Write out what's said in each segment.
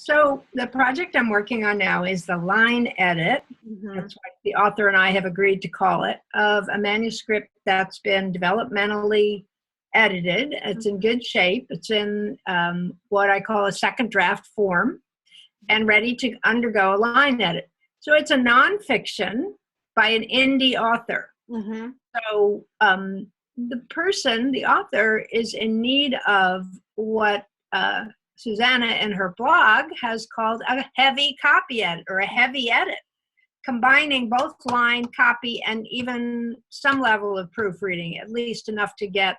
So the project I'm working on now is the line edit. That's what the author and I have agreed to call it, of a manuscript that's been developmentally edited. It's in good shape. It's in what I call a second draft form and ready to undergo a line edit. So it's a nonfiction by an indie author. So the author is in need of what Susannah in her blog has called a heavy copy edit or a heavy edit, combining both line, copy, and even some level of proofreading, at least enough to get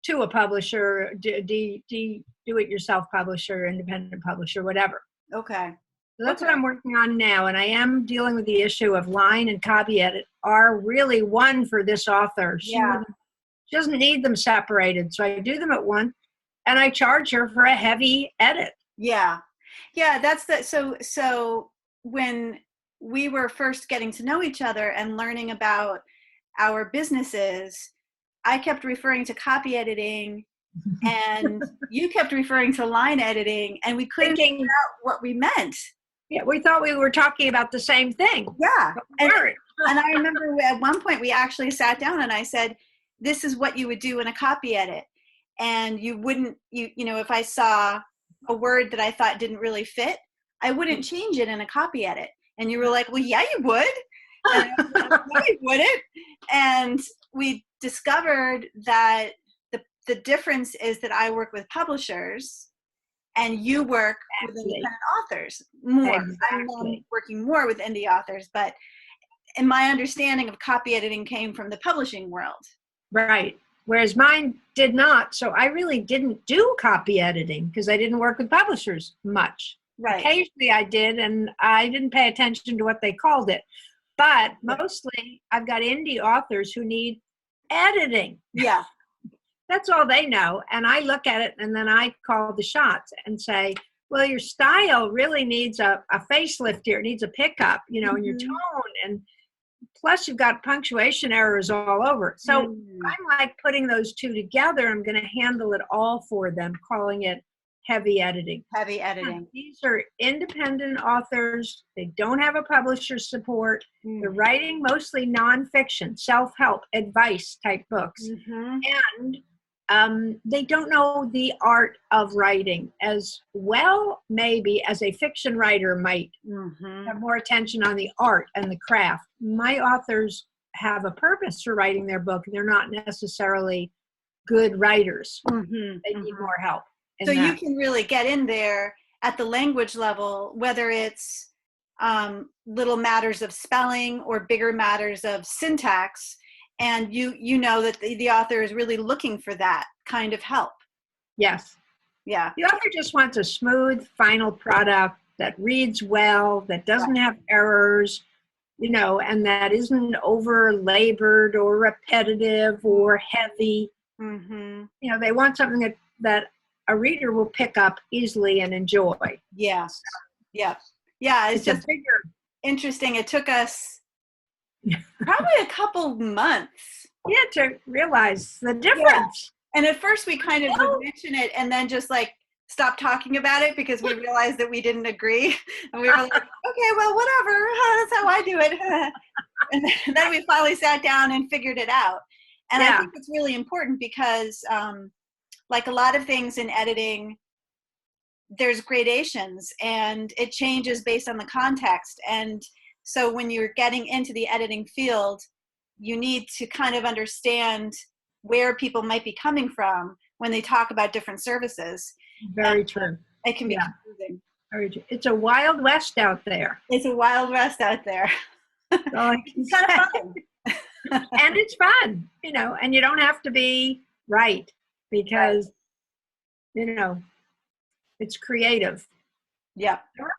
to a publisher, do-it-yourself publisher, independent publisher, whatever. Okay. So that's what I'm working on now, and I am dealing with the issue of line and copy edit are really one for this author. She doesn't need them separated, so I do them at once, and I charge her for a heavy edit. Yeah, that's so when we were first getting to know each other and learning about our businesses, I kept referring to copy editing and you kept referring to line editing, and we couldn't figure out what we meant. Yeah, we thought we were talking about the same thing. Yeah. And I remember at one point we actually sat down and I said, this is what you would do in a copy edit. And you wouldn't, if I saw a word that I thought didn't really fit, I wouldn't change it in a copy edit. And you were like, well, yeah, you would. And I was like, no, you wouldn't. And we discovered that the difference is that I work with publishers and you work with independent authors more. I'm working more with indie authors, but in my understanding of copy editing came from the publishing world. Right. Whereas mine did not. So I really didn't do copy editing because I didn't work with publishers much. Right. Occasionally I did, and I didn't pay attention to what they called it. But mostly I've got indie authors who need editing. Yeah. That's all they know. And I look at it and then I call the shots and say, well, your style really needs a facelift here. It needs a pickup, in your tone. And plus you've got punctuation errors all over. So I'm like putting those two together. I'm going to handle it all for them, calling it heavy editing. Heavy editing. And these are independent authors. They don't have a publisher's support. They're writing mostly nonfiction, self-help, advice type books. And they don't know the art of writing as well, maybe, as a fiction writer might have more attention on the art and the craft. My authors have a purpose for writing their book. They're not necessarily good writers. They need more help. So you can really get in there at the language level, whether it's little matters of spelling or bigger matters of syntax, and you know that the author is really looking for that kind of help. Yes. Yeah. The author just wants a smooth final product that reads well, that doesn't have errors, and that isn't over-labored or repetitive or heavy. They want something that a reader will pick up easily and enjoy. Yeah. Yeah. It's just interesting. It took us probably a couple months. Yeah, to realize the difference. And at first we kind of would mention it and then just like stop talking about it because we realized that we didn't agree. And we were like, okay, well, whatever. That's how I do it. And then we finally sat down and figured it out. And I think it's really important because like a lot of things in editing, there's gradations and it changes based on the context. And so when you're getting into the editing field, you need to kind of understand where people might be coming from when they talk about different services. Very true. It can be confusing. Very true. It's a wild west out there. It's a wild west out there. It's kind of fun. And it's fun, and you don't have to be right because, it's creative. Yeah. There are